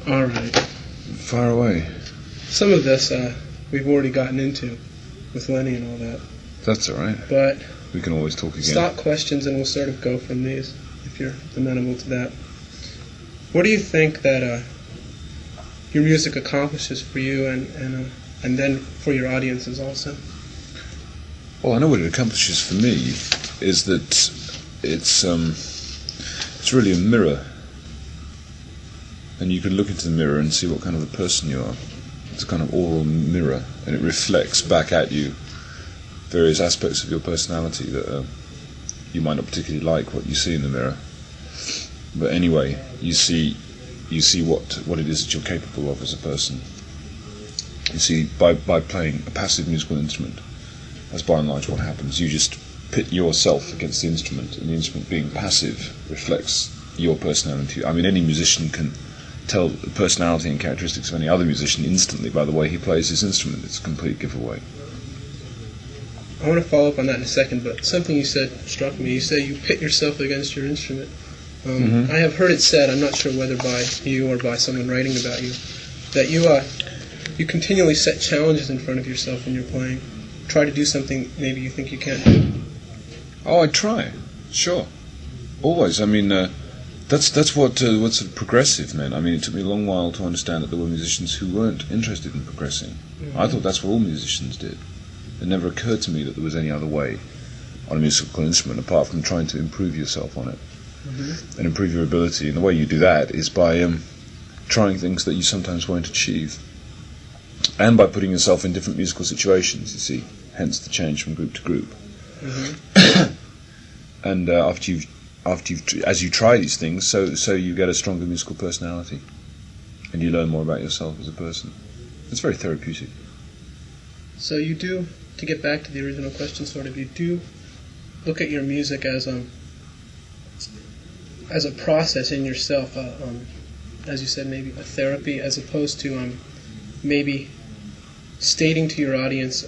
All right. Fire away. Some of this we've already gotten into with Lenny and all that. That's all right. But we can always talk again. Stock questions, and we'll sort of go from these, if you're amenable to that. What do you think that your music accomplishes for you, and then for your audiences also? Well, I know what it accomplishes for me is that it's really a mirror, and you can look into the mirror and see what kind of a person you are. It's a kind of oral mirror, and it reflects back at you various aspects of your personality that you might not particularly like what you see in the mirror. But anyway, you see what it is that you're capable of as a person. You see, by playing a passive musical instrument, that's by and large what happens. You just pit yourself against the instrument, and the instrument being passive reflects your personality. I mean, any musician can tell the personality and characteristics of any other musician instantly by the way he plays his instrument. It's a complete giveaway. I want to follow up on that in a second, but something you said struck me. You say you pit yourself against your instrument. I have heard it said, I'm not sure whether by you or by someone writing about you, that you continually set challenges in front of yourself when you're playing. Try to do something maybe you think you can't do. Oh, I try. Sure. Always. I mean, that's what's progressive meant. I mean, it took me a long while to understand that there were musicians who weren't interested in progressing. I thought that's what all musicians did. It never occurred to me that there was any other way on a musical instrument apart from trying to improve yourself on it and improve your ability. And the way you do that is by trying things that you sometimes won't achieve, and by putting yourself in different musical situations. You see, hence the change from group to group. And as you try these things, so you get a stronger musical personality, and you learn more about yourself as a person. It's very therapeutic. So you do, to get back to the original question, sort of, you do look at your music as a process in yourself, as you said, maybe a therapy, as opposed to maybe stating to your audience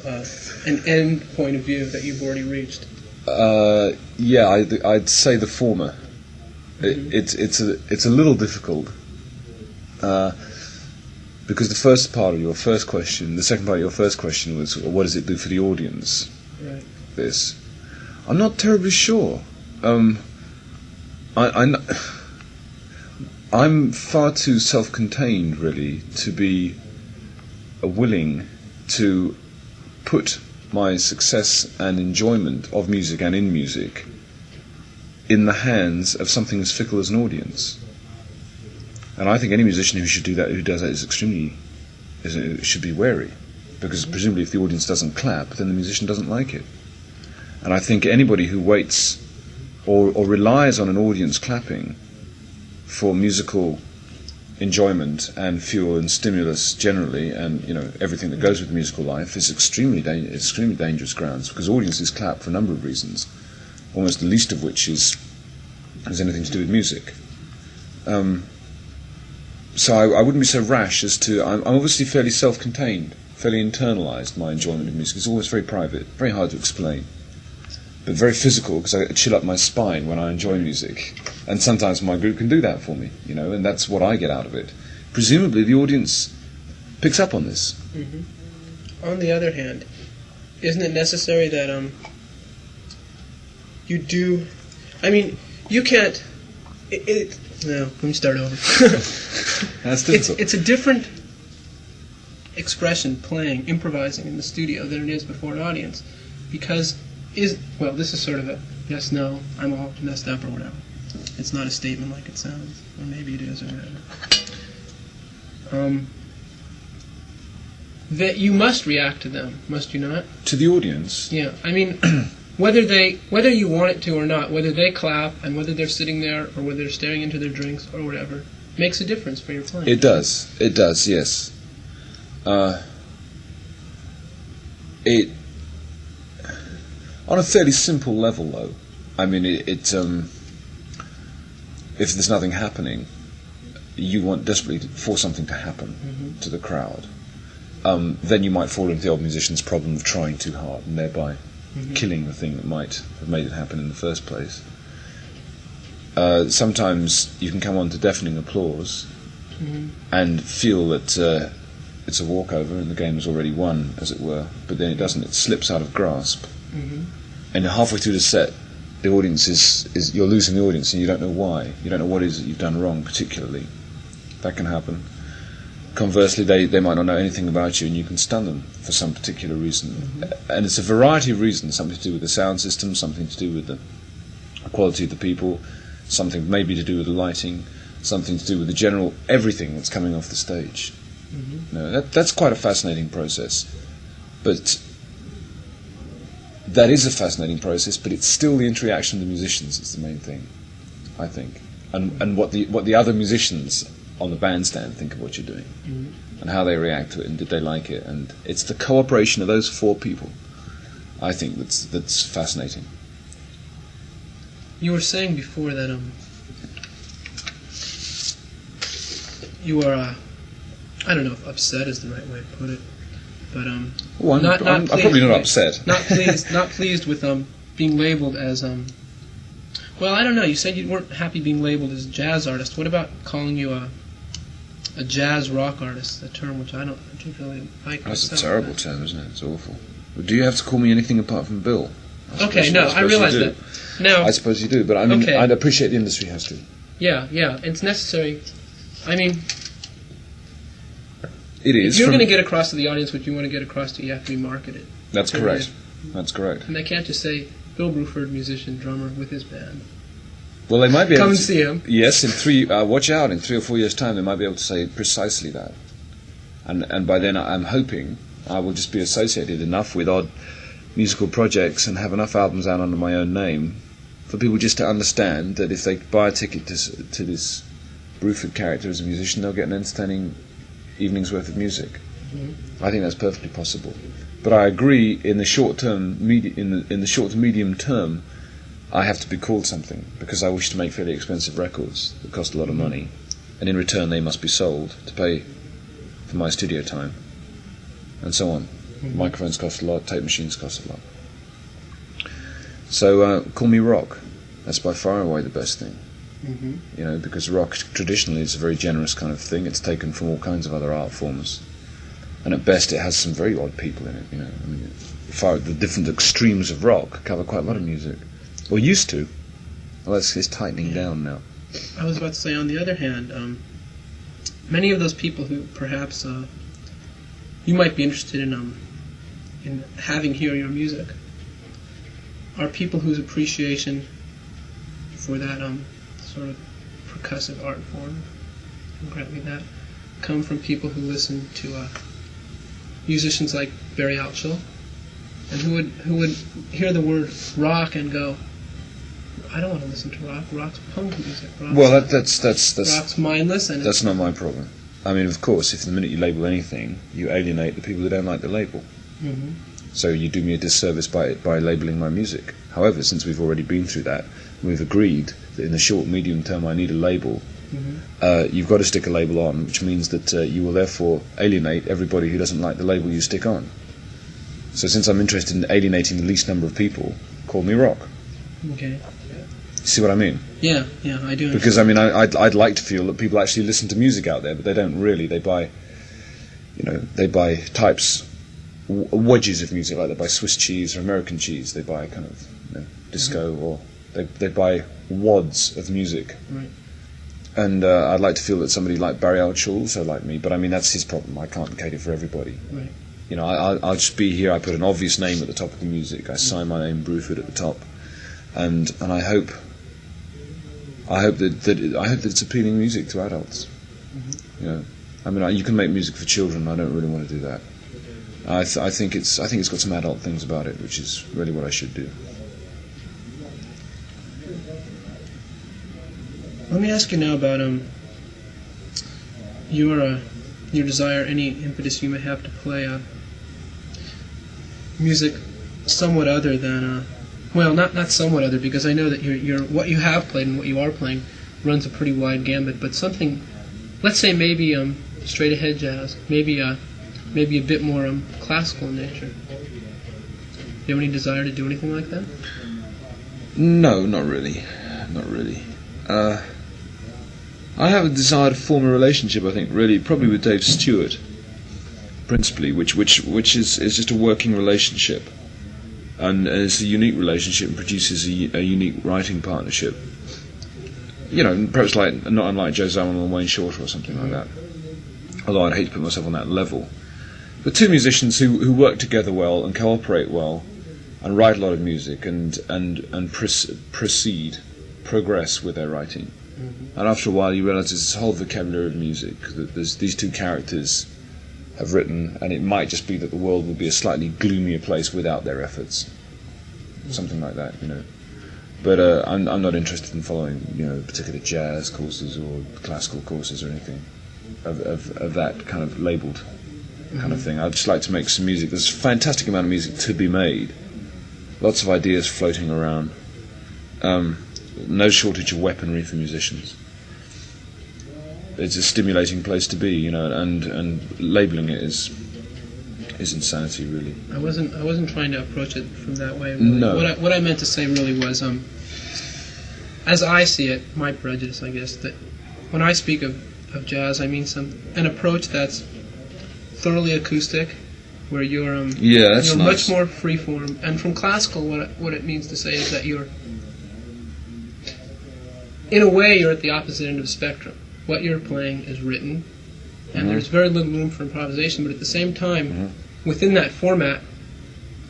an end point of view that you've already reached. Yeah, I'd say the former. It's a little difficult because the first part of your first question, the second part of your first question was, well, what does it do for the audience? Right. This, I'm not terribly sure. I'm far too self-contained, really, to be willing to put my success and enjoyment of music and in music in the hands of something as fickle as an audience. And I think any musician who does that should be wary, because presumably if the audience doesn't clap, then the musician doesn't like it. And I think anybody who waits or relies on an audience clapping for musical enjoyment and fuel and stimulus generally, and everything that goes with musical life, is extremely dangerous grounds, because audiences clap for a number of reasons, almost the least of which has anything to do with music. So I wouldn't be so rash as to... I'm obviously fairly self-contained, fairly internalised, my enjoyment of music. It's always very private, very hard to explain, but very physical, because I chill up my spine when I enjoy music. And sometimes my group can do that for me, and that's what I get out of it. Presumably the audience picks up on this. On the other hand, isn't it necessary that you do... I mean, you can't... No, let me start over. That's difficult. It's a different expression, playing, improvising in the studio than it is before an audience. Because, this is sort of a yes, no, I'm all messed up or whatever. It's not a statement like it sounds. Or maybe it is or whatever. That you must react to them, must you not? To the audience? Yeah, I mean... Whether you want it to or not, whether they clap and whether they're sitting there or whether they're staring into their drinks or whatever, makes a difference for your playing. It does, yes. It on a fairly simple level, though. I mean, if there's nothing happening, you want desperately for something to happen to the crowd. Then you might fall into the old musician's problem of trying too hard and thereby killing the thing that might have made it happen in the first place. Sometimes you can come on to deafening applause, and feel that it's a walkover and the game is already won, as it were. But then it doesn't. It slips out of grasp, and halfway through the set, the audience is you're losing the audience, and you don't know why. You don't know what it is that you've done wrong, particularly. That can happen. Conversely, they might not know anything about you, and you can stun them for some particular reason. And it's a variety of reasons, something to do with the sound system, something to do with the quality of the people, something maybe to do with the lighting, something to do with the general everything that's coming off the stage. You know, that's quite a fascinating process. But that is a fascinating process, but it's still the interaction of the musicians is the main thing, I think. And what the other musicians on the bandstand think of what you're doing, and how they react to it, and did they like it, and it's the cooperation of those four people, I think, that's fascinating. You were saying before that you are I don't know if upset is the right way to put it, but I'm probably not upset. Not pleased with being labeled as well, I don't know. You said you weren't happy being labeled as a jazz artist. What about calling you a jazz rock artist? A term which I don't particularly like. That's a terrible term, isn't it? It's awful. But do you have to call me anything apart from Bill? Okay, no, I realize that. Now, I suppose you do, but I mean, okay. I'd appreciate the industry has to. Yeah, it's necessary. I mean, it is. If you're going to get across to the audience what you want to get across to, you have to be marketed. That's correct. That's correct. And they can't just say Bill Bruford, musician, drummer with his band. Well, they might be able Come to and see him. Yes, watch out. In 3 or 4 years' time, they might be able to say precisely that. And by then, I'm hoping I will just be associated enough with odd musical projects and have enough albums out under my own name for people just to understand that if they buy a ticket to this Bruford character as a musician, they'll get an entertaining evening's worth of music. I think that's perfectly possible. But I agree, in the short term, in the short to medium term, I have to be called something because I wish to make fairly expensive records that cost a lot of money, and in return they must be sold to pay for my studio time, and so on. Microphones cost a lot, tape machines cost a lot. So call me rock. That's by far away the best thing. You know, because rock traditionally is a very generous kind of thing. It's taken from all kinds of other art forms, and at best it has some very odd people in it. You know, I mean, the different extremes of rock cover quite a lot of music, or used to. Well, it's tightening down now. I was about to say, on the other hand, many of those people who perhaps you might be interested in having hear your music are people whose appreciation for that sort of percussive art form, concretely that, come from people who listen to musicians like Barry Altschul, and who would hear the word rock and go, I don't want to listen to rock. Rock's punk music. Rock's mindless, and that's not my problem. I mean, of course, if the minute you label anything, you alienate the people who don't like the label. So you do me a disservice by labeling my music. However, since we've already been through that, we've agreed that in the short, medium term I need a label. You've got to stick a label on, which means that you will therefore alienate everybody who doesn't like the label you stick on. So since I'm interested in alienating the least number of people, call me rock. Okay. See what I mean? Yeah, I do. Because I mean, I'd like to feel that people actually listen to music out there, but they don't really. They buy types, wedges of music, like they buy Swiss cheese or American cheese. They buy kind of disco, or they buy wads of music. Right. And I'd like to feel that somebody like Barry Altschul also like me, but I mean that's his problem. I can't cater for everybody. Right. You know, I'll just be here. I put an obvious name at the top of the music. I sign my name Bruford at the top, and I hope that it's appealing music to adults. You know, I mean, you can make music for children. I don't really want to do that. I think it's got some adult things about it, which is really what I should do. Let me ask you now about your desire, any impetus you may have to play music somewhat other than well, not somewhat other, because I know that your what you have played and what you are playing runs a pretty wide gambit. But something, let's say maybe straight ahead jazz, maybe a bit more classical in nature. Do you have any desire to do anything like that? No, not really. I have a desire to form a relationship, I think, really, probably with Dave Stewart, principally, which is just a working relationship. And it's a unique relationship and produces a unique writing partnership. You know, perhaps not unlike Joe Zawinul and Wayne Shorter or something like that. Although I'd hate to put myself on that level. But two musicians who work together well and cooperate well and write a lot of music and progress with their writing. Mm-hmm. And after a while you realise there's this whole vocabulary of music that these two characters have written, and it might just be that the world would be a slightly gloomier place without their efforts. Something like that, you know. But I'm not interested in following, you know, particular jazz courses or classical courses or anything of that kind of labelled kind of thing. I'd just like to make some music. There's a fantastic amount of music to be made. Lots of ideas floating around. No shortage of weaponry for musicians. It's a stimulating place to be, you know, and labelling it is insanity, really. I wasn't trying to approach it from that way. Really. No. What I meant to say really was, as I see it, my prejudice, I guess, that when I speak of jazz, I mean an approach that's thoroughly acoustic, where you're nice. much more freeform. And from classical, what it means to say is that you're, in a way, you're at the opposite end of the spectrum. What you're playing is written, and there's very little room for improvisation, but at the same time, within that format,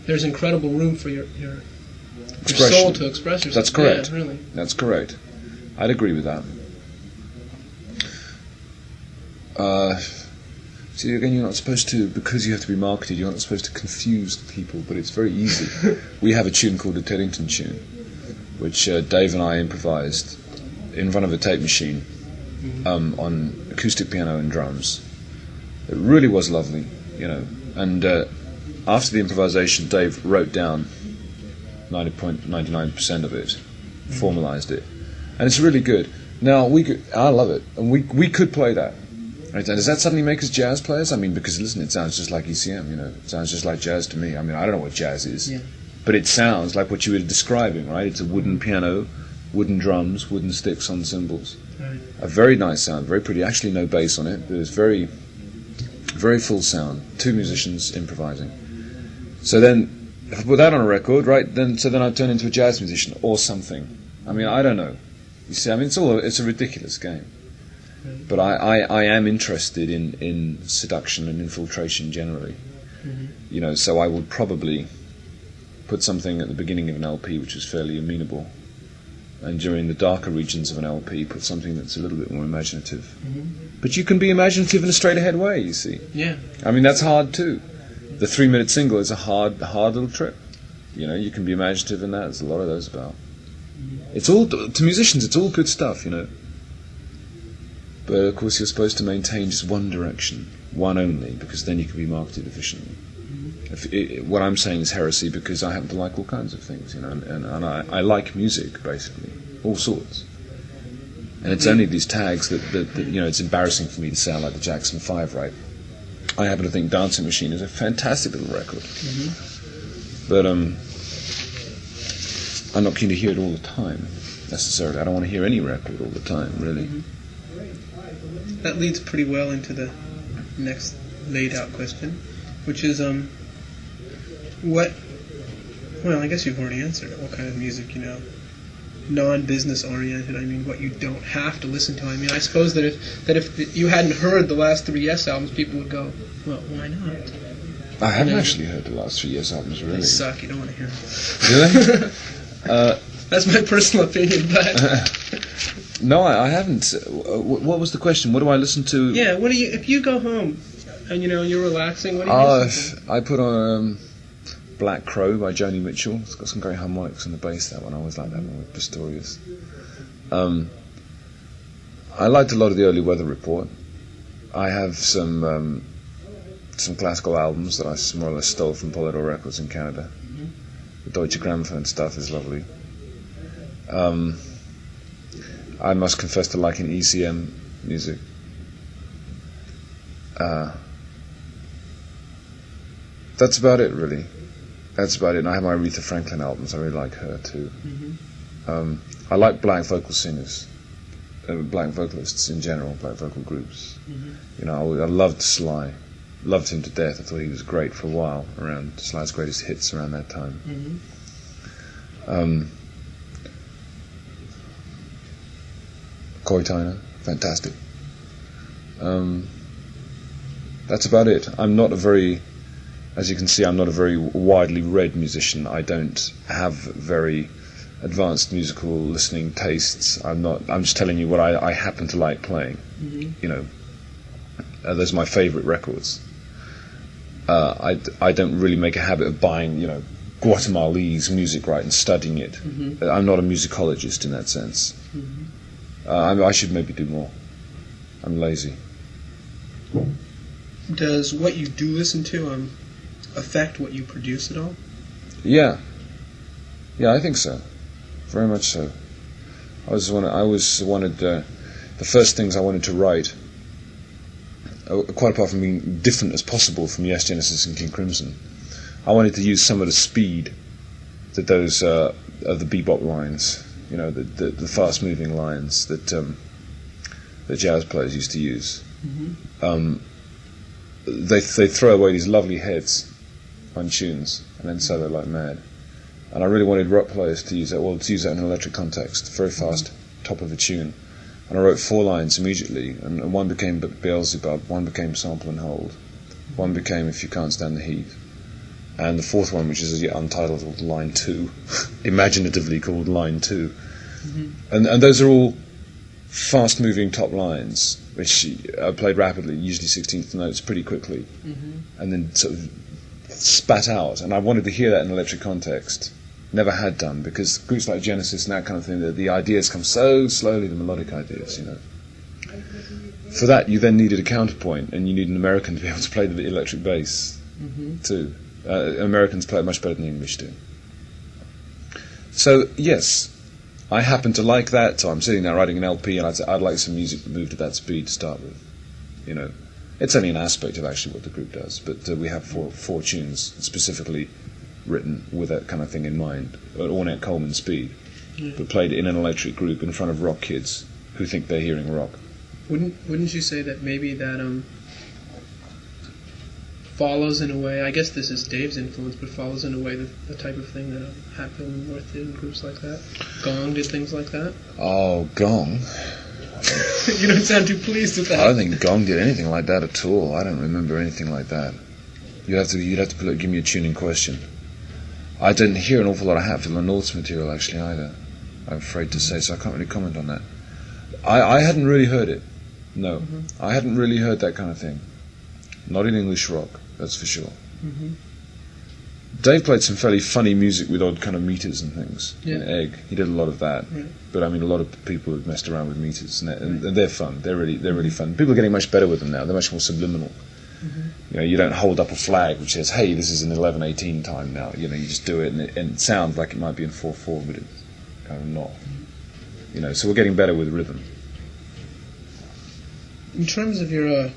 there's incredible room for your soul to express yourself. That's correct. Yeah, really. That's correct. I'd agree with that. See, again, you're not supposed to, because you have to be marketed, you're not supposed to confuse people, but it's very easy. We have a tune called the Teddington tune, which Dave and I improvised in front of a tape machine. On acoustic piano and drums. It really was lovely, you know. And after the improvisation, Dave wrote down 99% of it, formalised it, and it's really good. Now I love it, and we could play that. Right? And does that suddenly make us jazz players? I mean, because listen, it sounds just like ECM, you know. It sounds just like jazz to me. I mean, I don't know what jazz is, but it sounds like what you were describing, right? It's a wooden piano, wooden drums, wooden sticks on cymbals. Right. A very nice sound, very pretty. Actually, no bass on it, but it's very, very full sound. Two musicians improvising. So then, if I put that on a record, right? Then I'd turn into a jazz musician or something. I mean, I don't know. You see, I mean, it's a ridiculous game. Right. But I am interested in seduction and infiltration generally. Mm-hmm. You know, so I would probably put something at the beginning of an LP which is fairly amenable. And during the darker regions of an LP, put something that's a little bit more imaginative. Mm-hmm. But you can be imaginative in a straight-ahead way, you see. Yeah. I mean, that's hard too. The 3-minute single is a hard little trip. You know, you can be imaginative in that. There's a lot of those about. Mm-hmm. It's all, to musicians, it's all good stuff, you know. But of course, you're supposed to maintain just one direction, one only, because then you can be marketed efficiently. What I'm saying is heresy because I happen to like all kinds of things, you know, and I like music, basically, all sorts. And it's only these tags that you know, it's embarrassing for me to sound like the Jackson 5, right? I happen to think Dancing Machine is a fantastic little record. Mm-hmm. But I'm not keen to hear it all the time, necessarily. I don't want to hear any record all the time, really. Mm-hmm. That leads pretty well into the next laid-out question, which is, well, I guess you've already answered it. What kind of music, you know, non-business oriented? I mean, what you don't have to listen to. I mean, I suppose that if you hadn't heard the last 3 Yes albums, people would go, well, why not? I haven't actually heard the last 3 Yes albums, really. They suck. You don't want to hear them. Really? That's my personal opinion, but... No, I haven't. What was the question? What do I listen to? Yeah, what do you... If you go home and, you know, you're relaxing, what do you listen to? I put on... Black Crow by Joni Mitchell. It's got some great harmonics on the bass, that one. I always like that one with Pistorius. I liked a lot of the early Weather Report. I have some classical albums that I more or less stole from Polydor Records in Canada. Mm-hmm. The Deutsche Grammophon stuff is lovely. I must confess to liking ECM music. That's about it, really. That's about it. And I have my Aretha Franklin albums. I really like her too. Mm-hmm. I like black vocal singers. black vocalists in general, black vocal groups. Mm-hmm. You know, I loved Sly, loved him to death. I thought he was great for a while, around Sly's greatest hits around that time. Mm-hmm. Coy Tyner, fantastic. That's about it. I'm not a very, as you can see, I'm not a very widely read musician. I don't have very advanced musical listening tastes. I'm just telling you what I happen to like playing. Mm-hmm. You know, those are my favourite records. I don't really make a habit of buying, you know, Guatemalese music, right, and studying it. Mm-hmm. I'm not a musicologist in that sense. Mm-hmm. I should maybe do more. I'm lazy. Does what you do listen to affect what you produce at all? Yeah, I think so. Very much so. I always wanted the first things I wanted to write, quite apart from being different as possible from Yes, Genesis and King Crimson, I wanted to use some of the speed that those of the bebop lines, you know, the fast-moving lines that jazz players used to use. Mm-hmm. They throw away these lovely heads on tunes and then solo like mad. And I really wanted rock players to use that, well, to use that in an electric context, very fast, top of a tune. And I wrote 4 lines immediately, and one became Beelzebub, one became Sample and Hold, one became If You Can't Stand the Heat, and the 4th one, which is yet untitled, called Line 2, imaginatively called Line 2. Mm-hmm. And those are all fast-moving top lines, which are played rapidly, usually 16th notes, pretty quickly, and then sort of spat out. And I wanted to hear that in an electric context. Never had done, because groups like Genesis and that kind of thing, the ideas come so slowly, the melodic ideas, you know. For that, you then needed a counterpoint, and you need an American to be able to play the electric bass, too. Americans play it much better than the English do. So, yes, I happen to like that, so I'm sitting there writing an LP, and I'd like some music that moved at that speed to start with, you know. It's only an aspect of actually what the group does, but we have four tunes specifically written with that kind of thing in mind, at Ornette Coleman speed, but played in an electric group in front of rock kids who think they're hearing rock. Wouldn't you say that maybe that follows in a way, I guess this is Dave's influence, but follows in a way the type of thing that Hatfield and North did in groups like that? Gong did things like that? Oh, Gong? You don't sound too pleased with that. I don't think Gong did anything like that at all. I don't remember anything like that. You'd have to give me a tune in question. I didn't hear an awful lot of Hatfield and North's material actually either, I'm afraid to say, so I can't really comment on that. I hadn't really heard it. No. I hadn't really heard that kind of thing. Not in English rock, that's for sure. Dave played some fairly funny music with odd kind of meters and things. Yeah. Egg, he did a lot of that. Right. But I mean, a lot of people have messed around with meters, and they're fun. They're really fun. People are getting much better with them now. They're much more subliminal. You know, you don't hold up a flag which says, "Hey, this is an 11:18 time now." You know, you just do it, and it sounds like it might be in 4/4, but it's kind of not. You know, so we're getting better with rhythm. In terms of your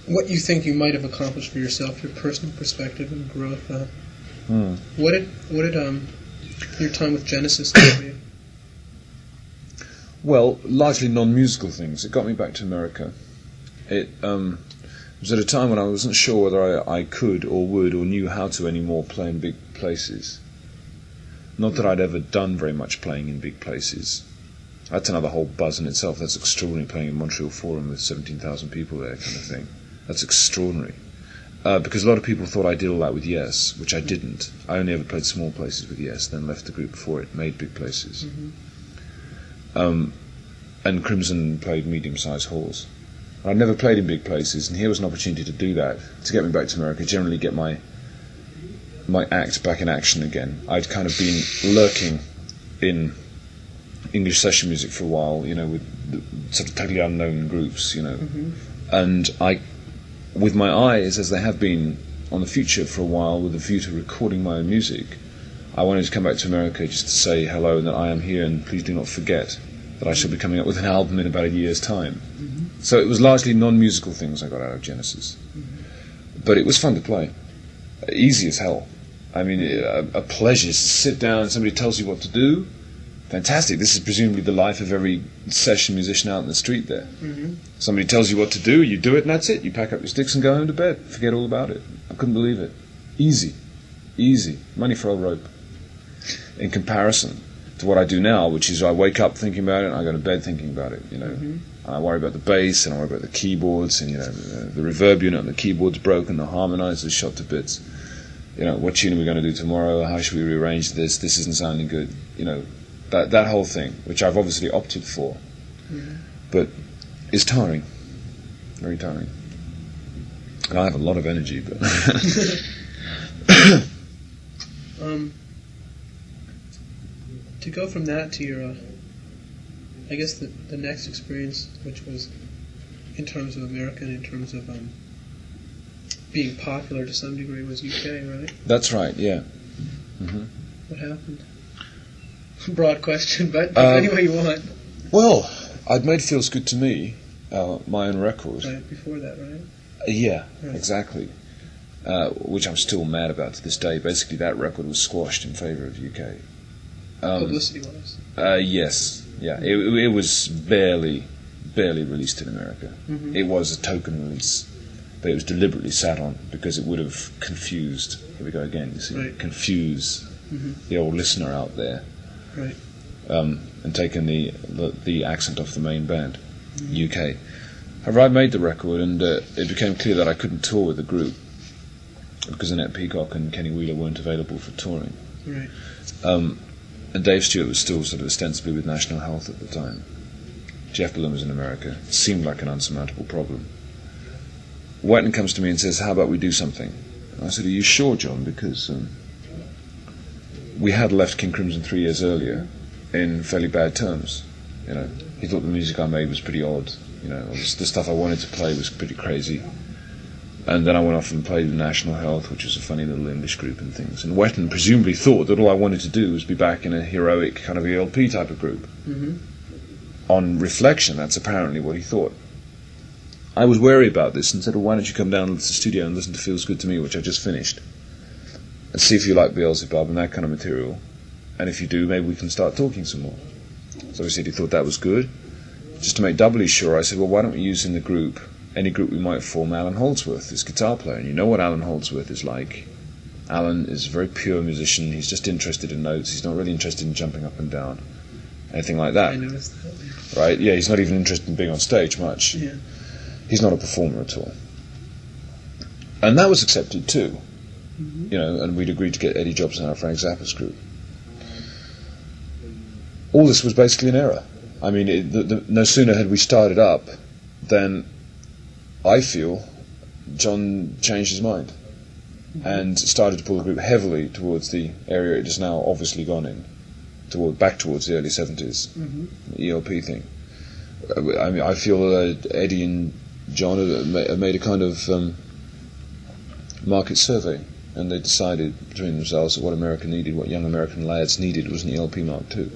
what you think you might have accomplished for yourself, your personal perspective and growth, what did your time with Genesis do for you? Well, largely non-musical things. It got me back to America. It was at a time when I wasn't sure whether I could or would or knew how to anymore play in big places. Not that I'd ever done very much playing in big places. That's another whole buzz in itself. That's extraordinary, playing in Montreal Forum with 17,000 people there, kind of thing. That's extraordinary. Because a lot of people thought I did all that with Yes, which I didn't. I only ever played small places with Yes, then left the group before it made big places. And Crimson played medium-sized halls. I'd never played in big places, and here was an opportunity to do that, to get me back to America, generally get my act back in action again. I'd kind of been lurking in English session music for a while, you know, with sort of totally unknown groups, you know. And I, with my eyes, as they have been on the future for a while, with a view to recording my own music, I wanted to come back to America just to say hello and that I am here, and please do not forget that I shall be coming up with an album in about a year's time. So it was largely non-musical things I got out of Genesis. But it was fun to play. Easy as hell. I mean, a pleasure to sit down and somebody tells you what to do, fantastic. This is presumably the life of every session musician out in the street there. Mm-hmm. Somebody tells you what to do, you do it, and that's it. You pack up your sticks and go home to bed. Forget all about it. I couldn't believe it. Easy. Money for a rope. In comparison to what I do now, which is I wake up thinking about it, and I go to bed thinking about it, you know. Mm-hmm. I worry about the bass, and I worry about the keyboards, and, you know, the reverb unit on the keyboard's broken, the harmonizer's shot to bits. You know, what tune are we going to do tomorrow? How should we rearrange this? This isn't sounding good. You know, that whole thing, which I've obviously opted for, but is tiring, very tiring. And I have a lot of energy, but to go from that to your, I guess the next experience, which was in terms of America and in terms of being popular to some degree, was UK, right? That's right, yeah. Mm-hmm. What happened? Broad question, but any way you want. Well, I'd made Feels Good to Me, my own record. Right, before that, right? Yeah, right. Exactly. Which I'm still mad about to this day. Basically, that record was squashed in favour of UK. Publicity-wise? Yes, yeah. It was barely released in America. Mm-hmm. It was a token release, but it was deliberately sat on because it would have confused, here we go again, you see, right. confuse the old listener out there. Right. And taken the accent off the main band, UK. However, I made the record, and it became clear that I couldn't tour with the group because Annette Peacock and Kenny Wheeler weren't available for touring. Right. And Dave Stewart was still sort of ostensibly with National Health at the time. Jeff Blum was in America. It seemed like an unsurmountable problem. Wetton comes to me and says, "How about we do something?" And I said, "Are you sure, John? Because we had left King Crimson 3 years earlier in fairly bad terms. You know, he thought the music I made was pretty odd. You know, the stuff I wanted to play was pretty crazy. And then I went off and played with National Health, which was a funny little English group and things. And Wetton presumably thought that all I wanted to do was be back in a heroic kind of ELP type of group. Mm-hmm. On reflection, that's apparently what he thought. I was wary about this and said, well, why don't you come down to the studio and listen to Feels Good to Me, which I just finished, and see if you like Beelzebub and that kind of material. And if you do, maybe we can start talking some more. So he said he thought that was good. Just to make doubly sure, I said, well, why don't we use in the group, any group we might form, Alan Holdsworth, this guitar player. And you know what Alan Holdsworth is like. Alan is a very pure musician. He's just interested in notes. He's not really interested in jumping up and down, anything like that. I noticed that. Right? Yeah, he's not even interested in being on stage much. Yeah. He's not a performer at all. And that was accepted too. Mm-hmm. You know, and we'd agreed to get Eddie Jobson out of Frank Zappa's group. All this was basically an error. I mean, no sooner had we started up than I feel John changed his mind and started to pull the group heavily towards the area it has now obviously gone in, back towards the early 70s, the ELP thing. I mean, I feel that Eddie and John have made a kind of market survey, and they decided between themselves that what America needed, what young American lads needed, was an ELP Mark II.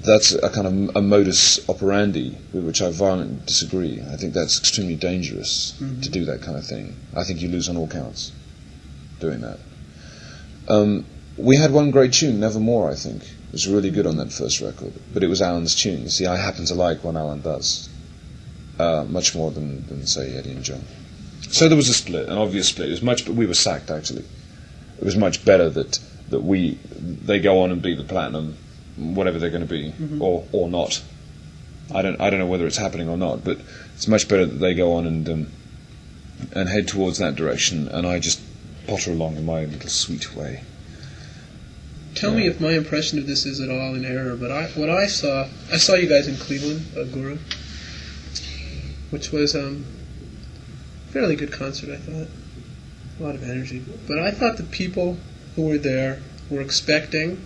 That's a kind of a modus operandi with which I violently disagree. I think that's extremely dangerous to do that kind of thing. I think you lose on all counts doing that. We had one great tune, Nevermore, I think. It was really good on that first record, but it was Alan's tune. You see, I happen to like what Alan does much more than say Eddie and John. So there was a split, an obvious split. It was we were sacked actually. It was much better that they go on and be the platinum, whatever they're going to be, or not. I don't know whether it's happening or not, but it's much better that they go on and head towards that direction, and I just potter along in my little sweet way. Tell me if my impression of this is at all in error, but I saw you guys in Cleveland, Guru, which was fairly good concert, I thought. A lot of energy. But I thought the people who were there were expecting,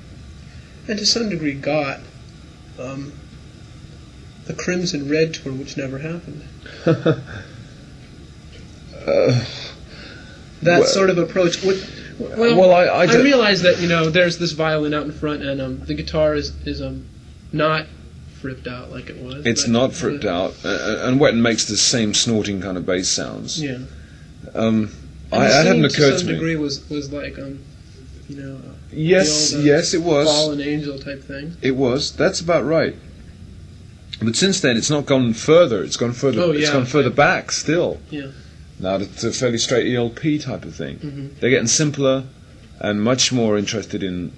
and to some degree got, the Crimson Red tour, which never happened. That sort of approach. I realize that there's this violin out in front, and the guitar is not fripped out like it was. It's not fripped out, and Wetton makes the same snorting kind of bass sounds. Yeah. It hadn't occurred to me. To some degree was like Yes, the old, yes, it was. fallen angel type thing. It was. That's about right. But since then, it's not gone further. It's gone further. Oh, yeah. It's gone further back still. Yeah. Now it's a fairly straight ELP type of thing. Mm-hmm. They're getting simpler and much more interested in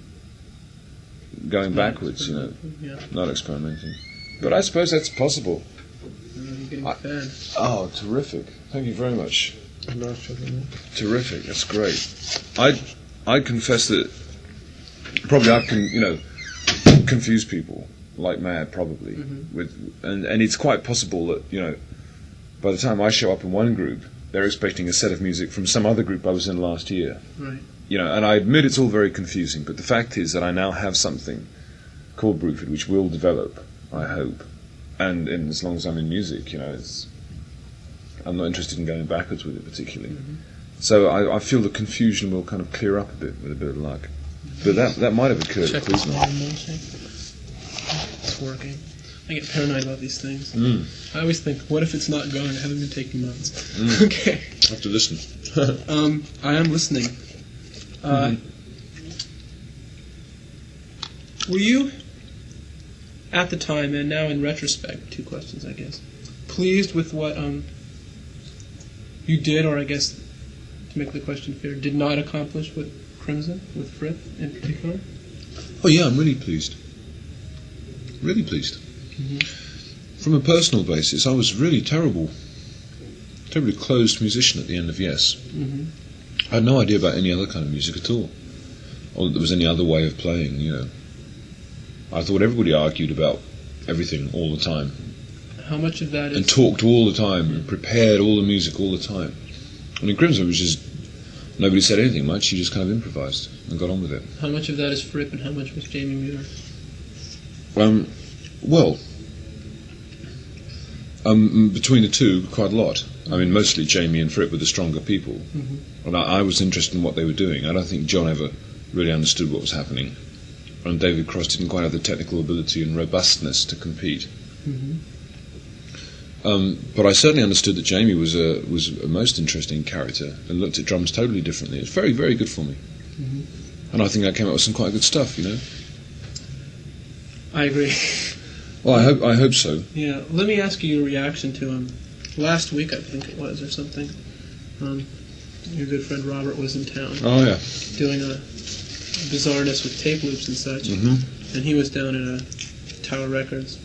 going backwards. Yeah. Not experimenting. But I suppose that's possible. You're getting fed. Oh, terrific! Thank you very much. Terrific. That's great. I confess that probably I can confuse people like mad probably and it's quite possible that by the time I show up in one group they're expecting a set of music from some other group I was in last year. Right. And I admit it's all very confusing, but the fact is that I now have something called Bruford which will develop, I hope, and as long as I'm in music, I'm not interested in going backwards with it particularly. So I feel the confusion will kind of clear up a bit with a bit of luck. But that might have occurred Check at this Kuzma. It's working. I get paranoid about these things. I always think, what if it's not going? I haven't been taking notes. Okay. I have to listen. I am listening. Were you, at the time, and now in retrospect, 2 questions, I guess, pleased with what you did, or I guess, to make the question fair, did not accomplish with Crimson, with Frith in particular? Oh yeah, I'm really pleased. Really pleased. From a personal basis, I was really terribly closed musician at the end of Yes. I had no idea about any other kind of music at all, or that there was any other way of playing. I thought everybody argued about everything all the time. How much of that is... And talked all the time, and prepared all the music all the time. And in Crimson, it was just... Nobody said anything much, you just kind of improvised and got on with it. How much of that is Fripp and how much was Jamie Muir? Between the two, quite a lot. I mean, mostly Jamie and Fripp were the stronger people. And I was interested in what they were doing. I don't think John ever really understood what was happening. And David Cross didn't quite have the technical ability and robustness to compete. But I certainly understood that Jamie was a most interesting character and looked at drums totally differently. It was very, very good for me. And I think I came up with some quite good stuff, I agree. Well, I hope so. Yeah. Let me ask you your reaction to him. Last week, I think it was, or something. Your good friend Robert was in town. Oh, yeah. Doing a bizarreness with tape loops and such. And he was down at Tower Records,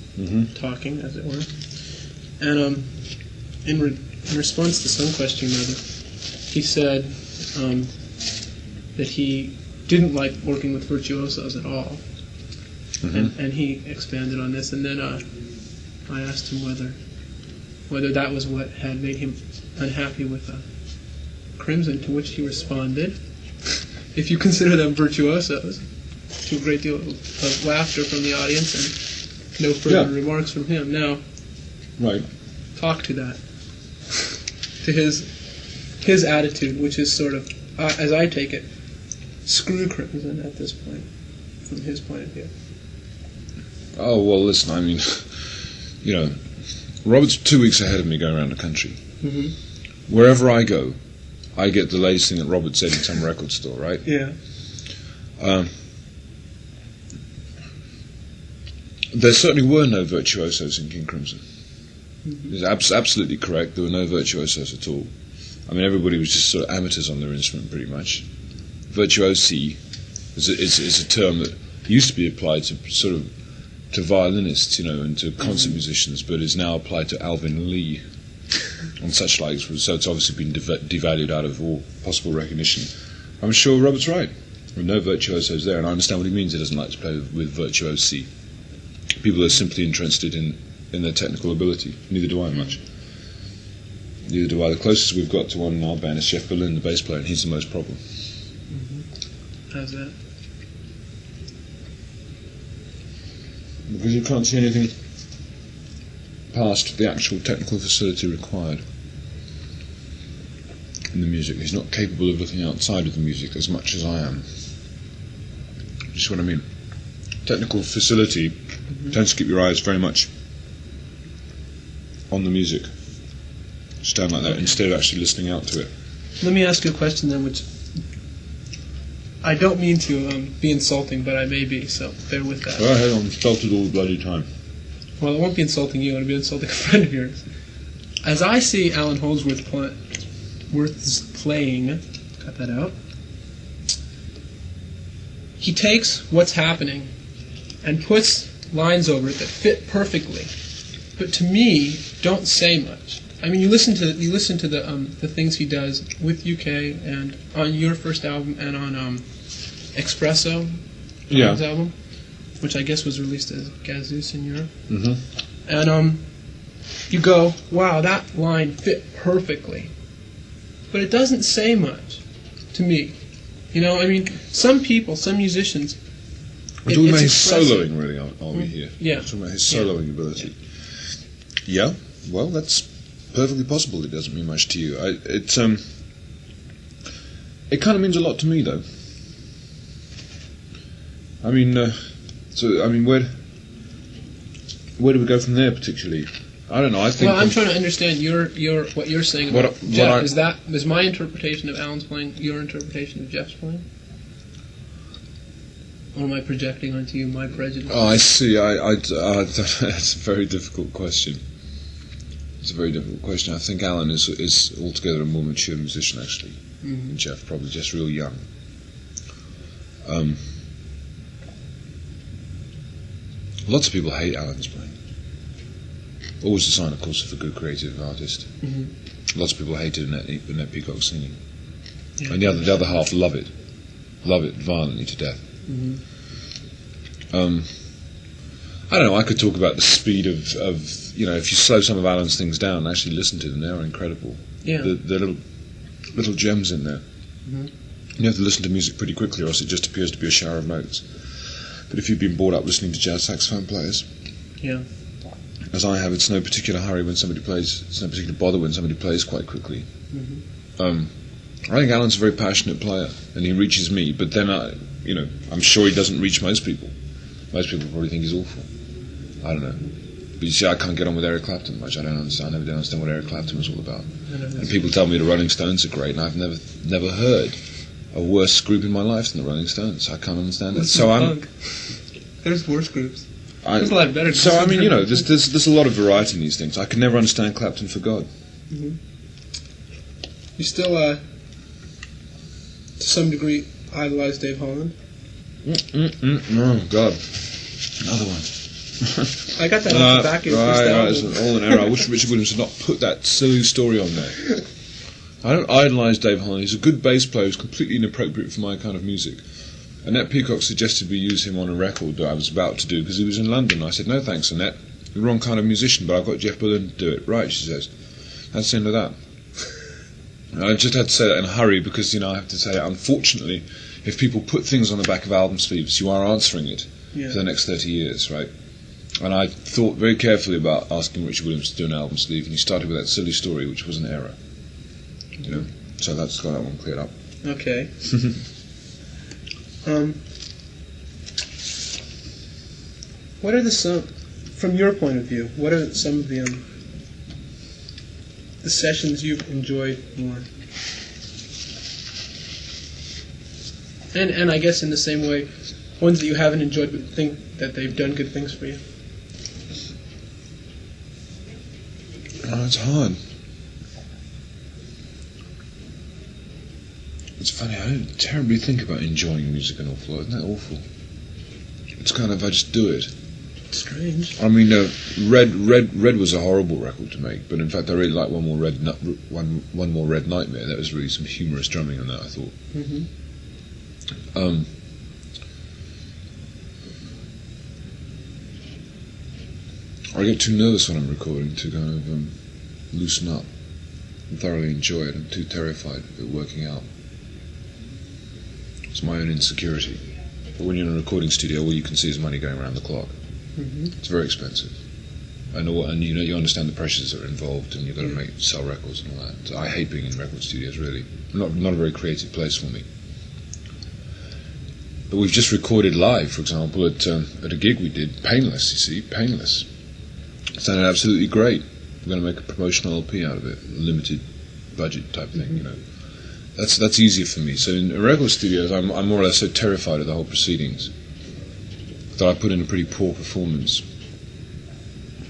talking, as it were. And in response to some question or other, he said that he didn't like working with virtuosos at all. And he expanded on this, and then I asked him whether that was what had made him unhappy with Crimson, to which he responded, if you consider them virtuosos, to a great deal of laughter from the audience and no further remarks from him. Now, talk to that, to his attitude, which is sort of, as I take it, screw Crimson at this point, from his point of view. Oh, well, listen, I mean, Robert's 2 weeks ahead of me going around the country. Wherever I go, I get the latest thing that Robert said in some record store, right? Yeah. There certainly were no virtuosos in King Crimson. It's absolutely correct, there were no virtuosos at all. I mean, everybody was just sort of amateurs on their instrument, pretty much. Virtuosi is a term that used to be applied to sort of to violinists, and to concert musicians, but is now applied to Alvin Lee and such like. So it's obviously been devalued out of all possible recognition. I'm sure Robert's right. There are no virtuosos there, and I understand what he means. He doesn't like to play with virtuosi. People are simply interested in their technical ability. Neither do I much. Neither do I. The closest we've got to one in our band is Jeff Berlin, the bass player, and he's the most problem. How's that? Because you can't see anything past the actual technical facility required in the music. He's not capable of looking outside of the music as much as I am. You see what I mean? Technical facility tends to keep your eyes very much on the music. Stand like that instead of actually listening out to it. Let me ask you a question then, which I don't mean to be insulting, but I may be, so bear with that. Go ahead, I'm insulted all the bloody time. Well, it won't be insulting you, it'll be insulting a friend of yours. As I see Alan Holdsworth's playing, cut that out, he takes what's happening and puts lines over it that fit perfectly, but to me, don't say much. I mean, you listen to the things he does with UK and on your first album and on Espresso, Alan's album, which I guess was released as Gazeuse in Europe. Mm-hmm. And you go, wow, that line fit perfectly, but it doesn't say much to me. You know, I mean, some people, some musicians. We're talking about his soloing, really, are we here? Yeah. We're talking about his soloing ability. Yeah. Well, that's perfectly possible. It doesn't mean much to you. It kind of means a lot to me, though. I mean, where do we go from there, particularly? I don't know. I think. Well, I'm trying to understand what you're saying about Jeff. Is my interpretation of Alan's playing your interpretation of Jeff's playing? Or am I projecting onto you my prejudice? Oh, I see. That's a very difficult question. It's a very difficult question. I think Alan is altogether a more mature musician, actually. Mm-hmm. Jeff probably just real young. Lots of people hate Alan's playing. Always a sign, of course, of a good creative artist. Mm-hmm. Lots of people hated Annette Peacock singing, and the other half love it violently to death. Mm-hmm. I don't know. I could talk about the speed of if you slow some of Alan's things down and actually listen to them, they are incredible. Yeah. The little gems in there. Mm-hmm. You have to listen to music pretty quickly, or else it just appears to be a shower of notes. But if you've been bored up listening to jazz saxophone players, as I have, it's no particular hurry when somebody plays. It's no particular bother when somebody plays quite quickly. Mm-hmm. I think Alan's a very passionate player, and he reaches me. But then I'm sure he doesn't reach most people. Most people probably think he's awful. I don't know. But you see, I can't get on with Eric Clapton much. I don't understand. I never did understand what Eric Clapton was all about. And people tell me the Rolling Stones are great, and I've never heard a worse group in my life than the Rolling Stones. I can't understand it. There's worse groups. There's a lot better. So I mean, there's a lot of variety in these things. I can never understand Clapton for God. Mm-hmm. You still, to some degree, idolize Dave Holland? Oh God, another one. I got that off the back of the first album. It's all an error. I wish Richard Williams had not put that silly story on there. I don't idolise Dave Holland. He's a good bass player who's completely inappropriate for my kind of music. Annette Peacock suggested we use him on a record that I was about to do because he was in London. I said, no thanks, Annette. You're the wrong kind of musician, but I've got Jeff Bullen to do it. Right, she says. That's the end of that. And I just had to say that in a hurry because, I have to say that, unfortunately, if people put things on the back of album sleeves, you are answering it for the next 30 years, right? And I thought very carefully about asking Richard Williams to do an album sleeve, and he started with that silly story, which was an error. So that's got that one cleared up. Okay. What are from your point of view, what are some of the sessions you've enjoyed more? And I guess in the same way, ones that you haven't enjoyed but think that they've done good things for you? Oh, it's hard. It's funny, I don't terribly think about enjoying music an awful lot. Isn't that awful? It's kind of, I just do it. Strange. I mean, Red was a horrible record to make, but in fact I really like One More Red Nightmare. That was really some humorous drumming on that, I thought. Mm-hmm. I get too nervous when I'm recording to kind of loosen up and thoroughly enjoy it. I'm too terrified of it working out. It's my own insecurity. But when you're in a recording studio, all you can see is money going around the clock. Mm-hmm. It's very expensive. And you understand the pressures that are involved, and you've got to sell records and all that. So I hate being in record studios, really. Not a very creative place for me. But we've just recorded live, for example, at a gig we did, Painless, you see, Painless. It sounded absolutely great. We're going to make a promotional LP out of it, limited budget type thing, that's easier for me. So in record studios, I'm more or less so terrified of the whole proceedings that I put in a pretty poor performance.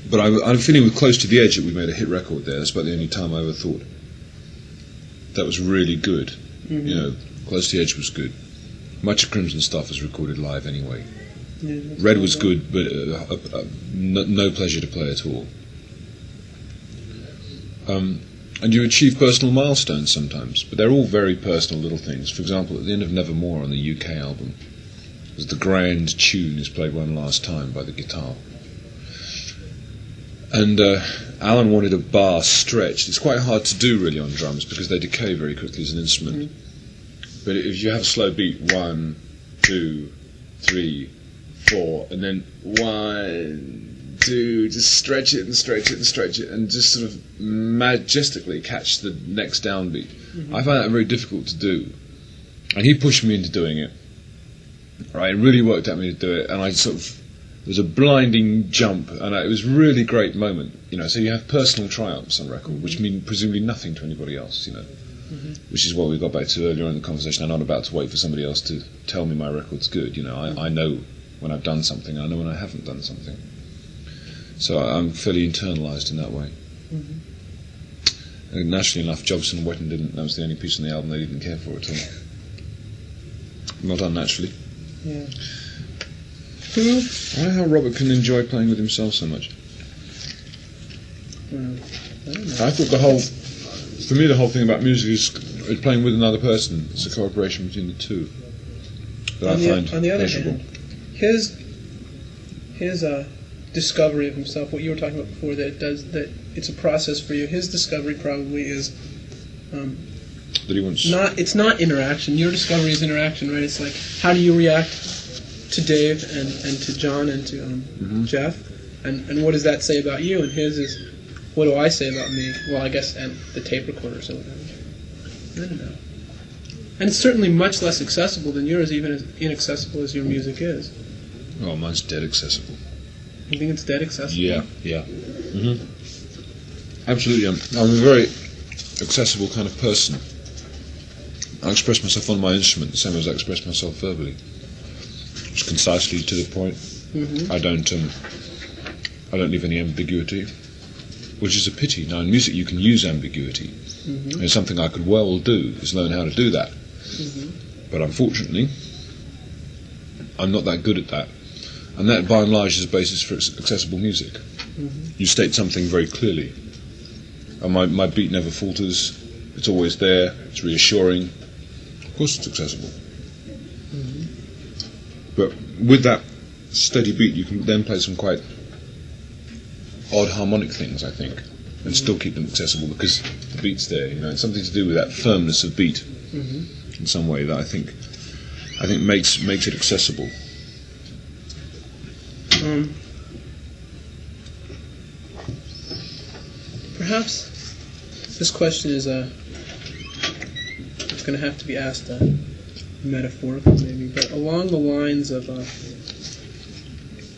But I'm feeling we're close to the edge that we made a hit record there. That's about the only time I ever thought that was really good. Mm-hmm. You know, Close to the Edge was good. Much of Crimson Stuff was recorded live anyway. Yeah, Red was good, but no pleasure to play at all. And you achieve personal milestones sometimes, but they're all very personal little things. For example, at the end of Nevermore on the UK album, as the grand tune is played one last time by the guitar. And Alan wanted a bar stretched. It's quite hard to do really on drums because they decay very quickly as an instrument. Mm-hmm. But if you have a slow beat, 1, 2, 3, 4, and then 1, 2, just stretch it and stretch it and stretch it, and just sort of majestically catch the next downbeat. Mm-hmm. I find that very difficult to do. And he pushed me into doing it. Right, it really worked at me to do it, and I sort of, it was a blinding jump, and it was a really great moment, you know. So you have personal triumphs on record, which mean presumably nothing to anybody else, you know. Mm-hmm. Which is what we got back to earlier in the conversation. I'm not about to wait for somebody else to tell me my record's good, you know. I know when I've done something, I know when I haven't done something. So I'm fairly internalised in that way. Mm-hmm. And naturally enough, Jobson and Wetton didn't. That was the only piece on the album they didn't care for at all. Not unnaturally. Yeah. I don't know how Robert can enjoy playing with himself so much. I don't know. I thought for me the whole thing about music is playing with another person. It's a cooperation between the two that I find on the other pleasurable. hand, his discovery of himself, what you were talking about before, that it's a process for you. His discovery probably is that he wants. It's not interaction. Your discovery is interaction, right? It's like, how do you react to Dave and to John and to mm-hmm. Jeff, and what does that say about you? And his is, what do I say about me? Well, I guess, and the tape recorders or whatever. I don't know. And it's certainly much less accessible than yours, even as inaccessible as your music is. Oh, mine's dead accessible. You think it's dead accessible? Yeah. Mm-hmm. Absolutely. I'm a very accessible kind of person. I express myself on my instrument the same as I express myself verbally. Just concisely to the point. Mm-hmm. I don't leave any ambiguity, which is a pity. Now in music you can use ambiguity. Mm-hmm. It's something I could well do, is learn how to do that. Mm-hmm. But unfortunately, I'm not that good at that. And that by and large is the basis for accessible music. Mm-hmm. You state something very clearly. And my beat never falters. It's always there. It's reassuring. Of course it's accessible. Mm-hmm. But with that steady beat, you can then play some quite odd harmonic things, I think, and still keep them accessible because the beat's there. You know, it's something to do with that firmness of beat in some way that I think makes it accessible. Perhaps this question is it's going to have to be asked metaphorically, maybe, but along the lines of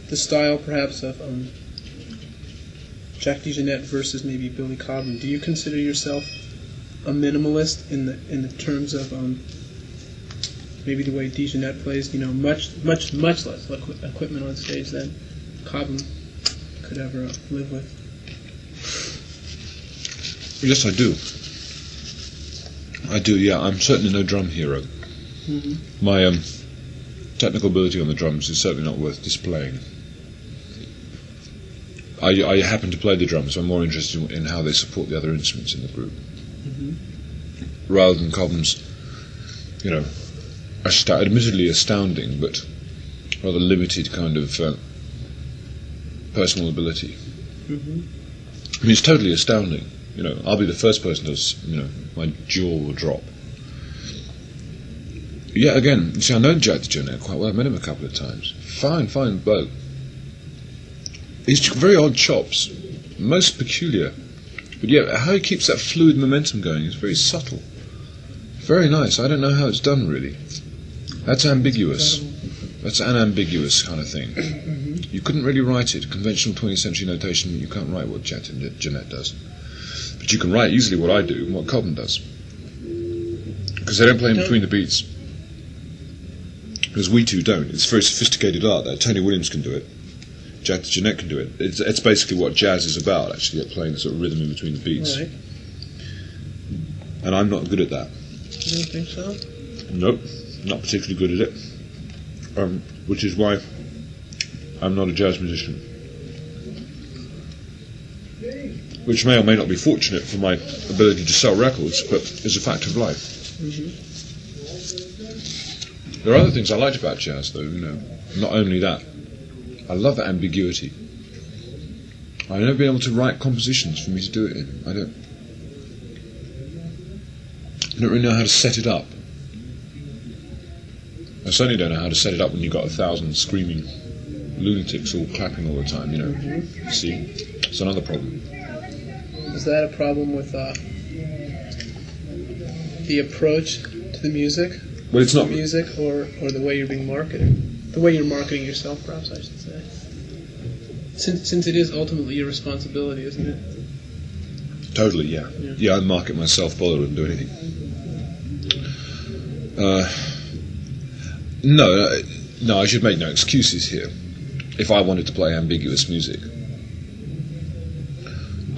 the style, perhaps, of Jack DeJohnette versus maybe Billy Cobham. Do you consider yourself a minimalist in the terms of maybe the way DeJohnette plays? You know, much less equipment on stage than Cobham could ever live with. Yes, I do. Yeah. I'm certainly no drum hero. Mm-hmm. My technical ability on the drums is certainly not worth displaying. I happen to play the drums, so I'm more interested in how they support the other instruments in the group. Mm-hmm. Rather than Cobham's, you know, admittedly astounding, but rather limited kind of personal ability. Mm-hmm. I mean, it's totally astounding. You know, I'll be the first person to, my jaw will drop. Yeah, again, you see, I know Jack DeJohnette quite well. I've met him a couple of times. Fine bloke. He's very odd chops, most peculiar. But yeah, how he keeps that fluid momentum going is very subtle. Very nice. I don't know how it's done, really. That's ambiguous. That's an ambiguous kind of thing. Mm-hmm. You couldn't really write it. Conventional 20th century notation, you can't write what Jack DeJohnette does. But you can write easily what I do and what Cobham does. Because they don't play in between the beats. Because we two don't. It's very sophisticated art there. Tony Williams can do it. Jack Jeanette can do it. It's basically what jazz is about, actually, playing the sort of rhythm in between the beats. Right. And I'm not good at that. You don't think so? Nope, not particularly good at it. Which is why I'm not a jazz musician. Which may or may not be fortunate for my ability to sell records, but is a fact of life. Mm-hmm. There are other things I liked about jazz, though, Not only that, I love the ambiguity. I've never been able to write compositions for me to do it in. I don't really know how to set it up. I certainly don't know how to set it up when you've got 1,000 screaming lunatics all clapping all the time, Mm-hmm. See? It's another problem. Is that a problem with the approach to the music? Well, it's not... The music or the way you're being marketed? The way you're marketing yourself, perhaps, I should say. Since it is ultimately your responsibility, isn't it? Totally, yeah. Yeah, I market myself, bother wouldn't do anything. No, I should make no excuses here. If I wanted to play ambiguous music,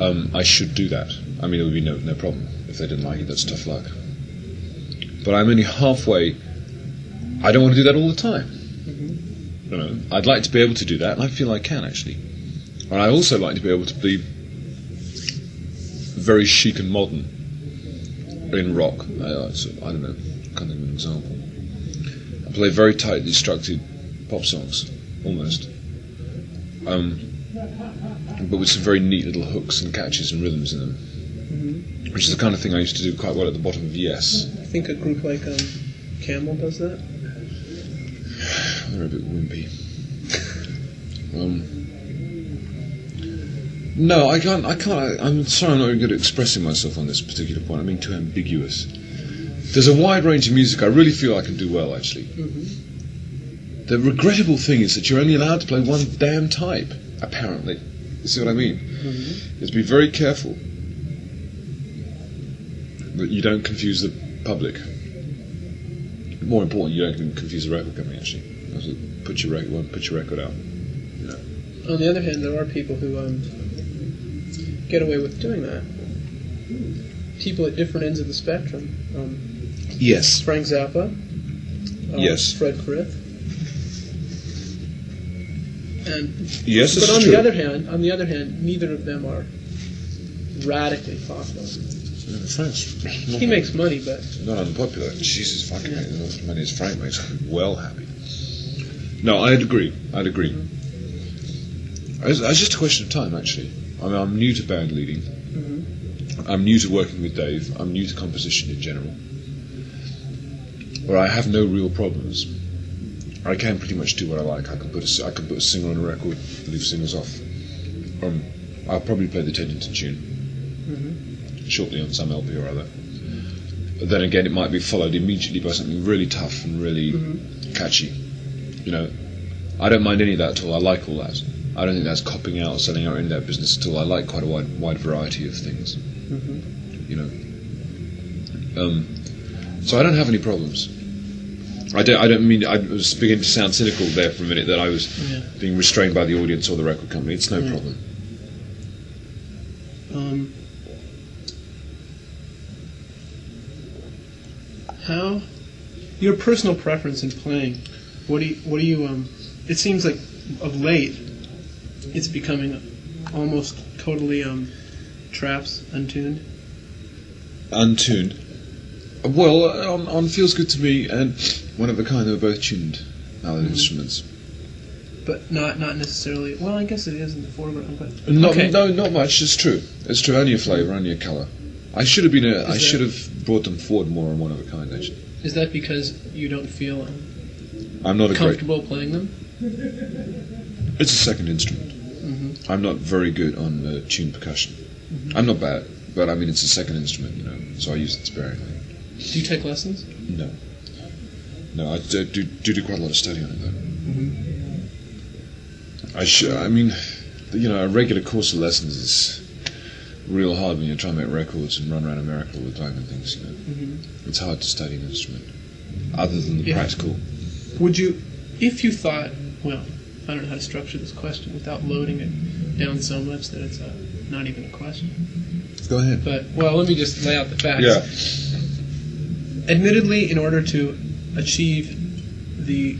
I should do that. I mean, it would be no problem. If they didn't like it, that's tough luck. But I'm only halfway. I don't want to do that all the time. Mm-hmm. I'd like to be able to do that, and I feel I can, actually. And I also like to be able to be very chic and modern in rock. I don't know, can't think of an example. I play very tightly structured pop songs, almost. But with some very neat little hooks and catches and rhythms in them. Mm-hmm. Which is the kind of thing I used to do quite well at the bottom of Yes. I think a group like Camel does that. They're a bit wimpy. No, I can't. I'm sorry, I'm not very good at expressing myself on this particular point. I'm being too ambiguous. There's a wide range of music I really feel I can do well, actually. Mm-hmm. The regrettable thing is that you're only allowed to play one damn type, apparently. You see what I mean? Mm-hmm. You have to be very careful that you don't confuse the public. More important, you don't confuse the record company, actually. Put your record out. On the other hand, there are people who get away with doing that. People at different ends of the spectrum. Yes. Frank Zappa. Yes. Fred Frith. And yes, but on true. the other hand, neither of them are radically popular. He makes money, but not unpopular. Jesus fucking as much money as Frank makes, I'd be well happy. No, I'd agree. Mm-hmm. It's just a question of time, actually. I mean, I'm new to band leading. Mm-hmm. I'm new to working with Dave. I'm new to composition in general. But I have no real problems. I can pretty much do what I like. I can put a singer on a record, leave singers off. I'll probably play the Teddington tune shortly on some LP or other. But then again, it might be followed immediately by something really tough and really catchy. I don't mind any of that at all. I like all that. I don't think that's copping out or selling out in that business at all. I like quite a wide variety of things. So I don't have any problems. I don't mean I was beginning to sound cynical there for a minute that I was being restrained by the audience or the record company. It's no problem. How your personal preference in playing? What do you It seems like of late it's becoming almost totally traps untuned. Untuned. Well, on Feels Good to Me and One of a Kind, they were both tuned mallet instruments. But not necessarily. Well, I guess it is in the foreground. But No, not much. It's true. It's true. Only a flavour, only a colour. I should have brought them forward more on One of a Kind. Actually. Is that because you don't feel I'm not comfortable playing them? It's a second instrument. Mm-hmm. I'm not very good on tuned percussion. Mm-hmm. I'm not bad, but I mean it's a second instrument, so I use it sparingly. Do you take lessons? No, I do quite a lot of study on it though. Mm-hmm. I mean, a regular course of lessons is real hard when you're trying to make records and run around America all the time and things, you know. Mm-hmm. It's hard to study an instrument, other than the Yeah. practical. Would you, if you thought, well, I don't know how to structure this question without loading it down so much that it's not even a question. Go ahead. But, well, let me just lay out the facts. Yeah. Admittedly, in order to achieve the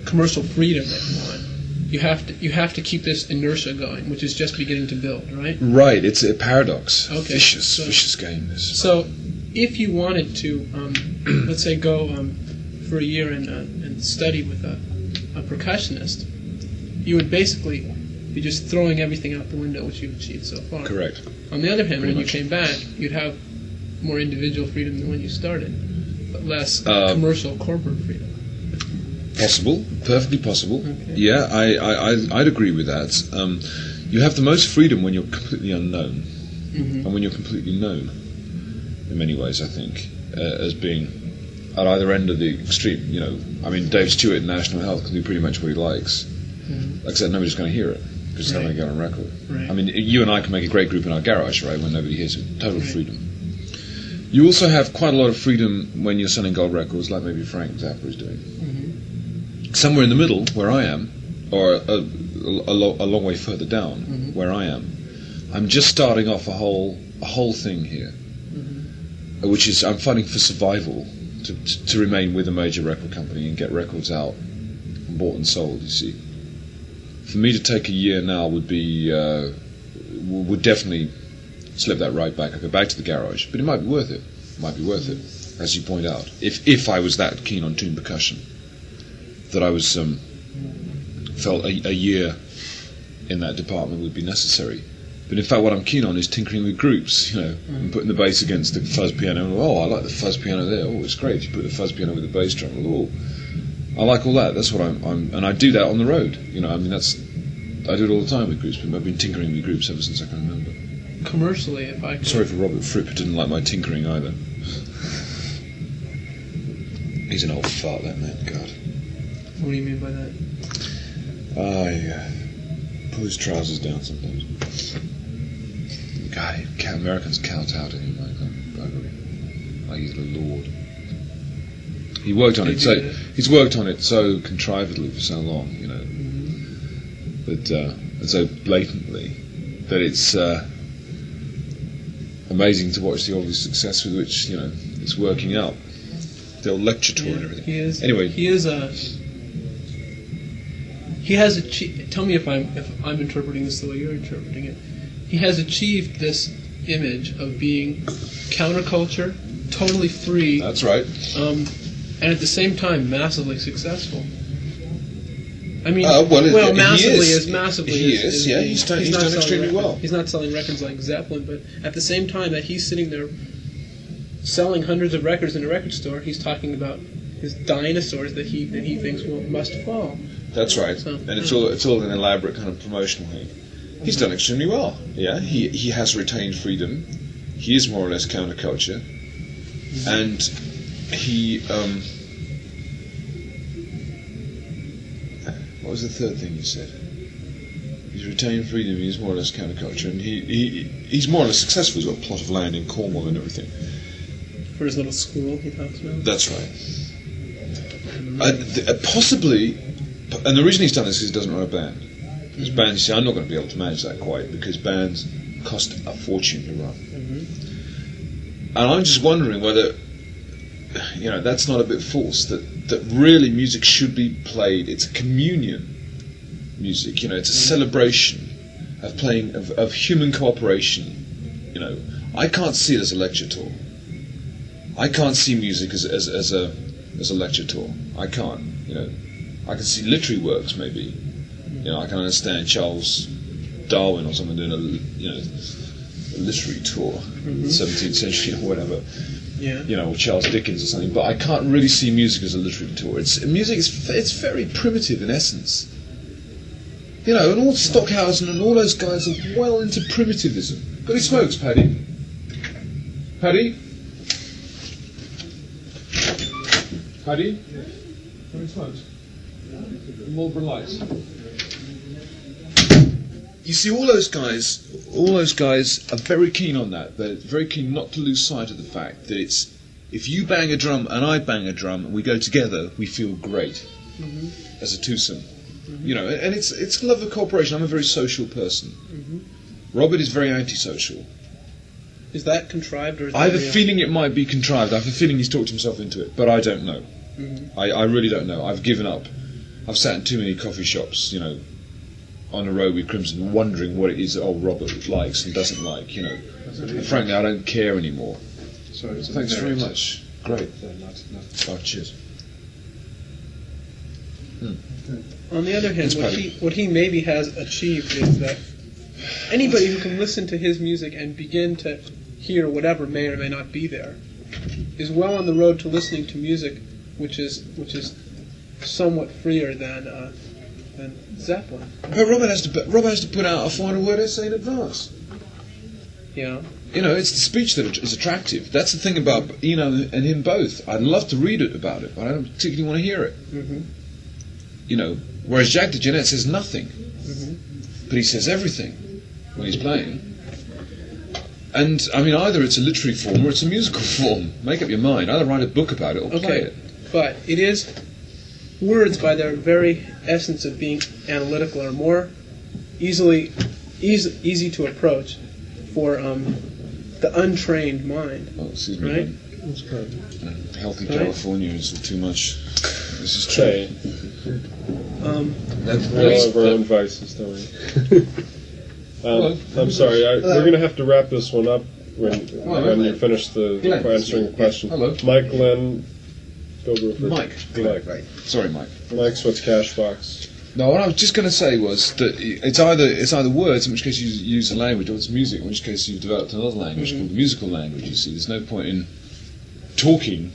commercial freedom that you want, you have to keep this inertia going, which is just beginning to build, right? Right, it's a paradox. Okay. Vicious game, this. So, if you wanted to, let's say, go for a year and study with a percussionist, you would basically be just throwing everything out the window which you've achieved so far. Correct. On the other hand, Pretty when much. you came back, you'd have more individual freedom than when you started, but less commercial corporate freedom. Possible, perfectly possible. Okay. Yeah, I'd agree with that. You have the most freedom when you're completely unknown, Mm-hmm. and when you're completely known, in many ways, I think, as being at either end of the extreme. You know, I mean, Dave Stewart in National Health can do pretty much what he likes. Mm-hmm. Like I said, nobody's going to hear it because it's not Right. going to go on record. Right. I mean, you and I can make a great group in our garage, right, when nobody hears it. Total Right. freedom. You also have quite a lot of freedom when you're selling gold records, like maybe Frank Zappa is doing. Mm-hmm. Somewhere in the middle, where I am, or a long way further down, Mhm. where I am, I'm just starting off a whole thing here, Mm-hmm. which is I'm fighting for survival to remain with a major record company and get records out, bought and sold. You see, for me to take a year now would be would definitely slip that right back. I go back to the garage, but it might be worth it. It might be worth it, as you point out. If I was that keen on tuned percussion, that I was felt a year in that department would be necessary. But in fact, what I'm keen on is tinkering with groups, you know, and putting the bass against the fuzz piano. Oh, I like the fuzz piano there. Oh, it's great. You put the fuzz piano with the bass drum. Oh, I like all that. That's what I'm and I do that on the road. You know, I mean, I do it all the time with groups. But I've been tinkering with groups ever since I can remember. Commercially, if I could... Sorry for Robert Fripp, who didn't like my tinkering either. He's an old fart, that man. God. What do you mean by that? I pull his trousers down sometimes. God, Americans kowtow to him like he's the Lord. He worked on They it do so that. he's worked on it so contrivedly for so long, you know, Mm-hmm. but and so blatantly that it's amazing to watch the obvious success with which, you know, it's working out. The old lecture tour and everything. He is. Anyway. he is a. He has achieved. Tell me if I'm interpreting this the way you're interpreting it. He has achieved this image of being counterculture, totally free, That's right. and at the same time massively successful. I mean, he massively is. is massively. He is, is, yeah, he's done not selling extremely records. well. He's not selling records like Zeppelin, but at the same time that he's sitting there selling hundreds of records in a record store, he's talking about his dinosaurs that he thinks must fall. That's right. So, And it's all an elaborate kind of promotional thing. He's done extremely well. Yeah, he has retained freedom. He is more or less counterculture, and he. What was the third thing you said? He's retained freedom. He's more or less counterculture, and he's more or less successful. He's got a plot of land in Cornwall and everything. For his little school, he talks about. That's right. Possibly, and the reason he's done this is he doesn't run a band. Because bands, you see, I'm not going to be able to manage that quite, because bands cost a fortune to run. Mm-hmm. And I'm just wondering whether, you know, that's not a bit false, that really music should be played. It's a communion music, you know, it's a celebration of playing, of human cooperation, you know. I can't see it as a lecture tour. I can't see music as a lecture tour. I can't, you know. I can see literary works maybe. You know, I can understand Charles Darwin or someone doing a literary tour, 17th century or whatever. Yeah. You know, or Charles Dickens or something. But I can't really see music as a literary tour. It's very primitive in essence. You know, and all Stockhausen and all those guys are well into primitivism. Got any smokes, Paddy? Paddy? Paddy? Got any smokes? Marlboro Lights. You see, all those guys, all those guys are very keen on that. They're very keen not to lose sight of the fact that it's, if you bang a drum and I bang a drum and we go together, we feel great as a twosome. You know, and it's love of cooperation. I'm a very social person. Robert is very antisocial. Is that contrived, or is I have that a real? feeling it might be contrived. I have a feeling he's talked himself into it, but I don't know. I really don't know. I've given up. I've sat in too many coffee shops, you know, on a road with Crimson, wondering what it is that old Robert likes and doesn't like, you know. And frankly, I don't care anymore. Sorry, Thanks very much. Great. Oh, cheers. On the other hand, Thanks, what he maybe has achieved is that anybody who can listen to his music and begin to hear whatever may or may not be there is well on the road to listening to music which is somewhat freer than Zeppelin. But Robert has to put out a final word essay in advance. Yeah. You know, it's the speech that is attractive. That's the thing about Eno and him both. I'd love to read it about it, but I don't particularly want to hear it. You know, whereas Jack DeJohnette says nothing, but he says everything when he's playing. And, I mean, either it's a literary form or it's a musical form. Make up your mind. Either write a book about it or play it. But it is, words by their very essence of being analytical are more easy to approach for the untrained mind. Oh, excuse me. Right? That's correct. Healthy Right. California is too much. This is true. Okay. That's We all have our own vices, don't we? I'm sorry, we're going to have to wrap this one up when you finish answering the question. Hello. Mike, Glenn, Bill Bruford. Mike. Mike. Sorry, Mike. Mike's what's Cashbox. No, what I was just going to say was that it's either words, in which case you use a language, or it's music, in which case you've developed another language called the musical language. You see, there's no point in talking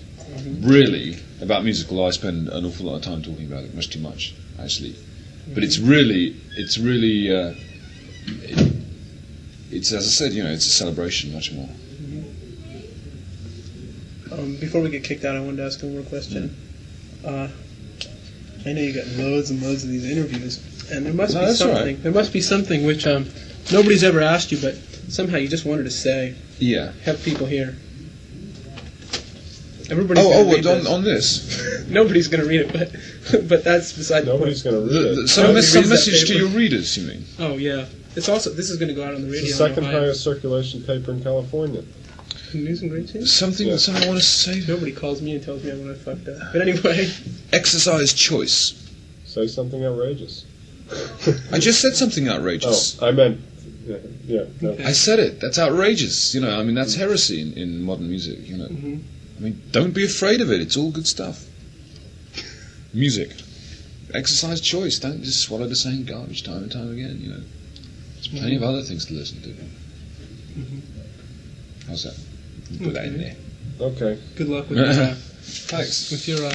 really about musical. I spend an awful lot of time talking about it, much too much, actually. But it's really, it's as I said, you know, it's a celebration, much more. Before we get kicked out, I wanted to ask one more question. I know you got loads and loads of these interviews, and there must be something. Right. There must be something which nobody's ever asked you, but somehow you just wanted to say. Yeah. Have people hear. Everybody's going to read this. On this? Nobody's going to read it, but that's beside the point. Nobody's going to read it. Some reads that message to paper. your readers, you mean? Oh yeah. It's also, this is going to go out on the radio. It's the second in Ohio. highest circulation paper in California. News and Great News? Something Yeah. I want to say. Nobody calls me and tells me I'm going to fucked up. But anyway. Exercise choice. Say something outrageous. I just said something outrageous. Oh, I meant, yeah. No. I said it. That's outrageous. You know, I mean, that's heresy in modern music, you know. I mean, don't be afraid of it. It's all good stuff. Music. Exercise choice. Don't just swallow the same garbage time and time again, you know. There's plenty of other things to listen to. How's that? Put that in there. Okay. Good luck with Thanks. with your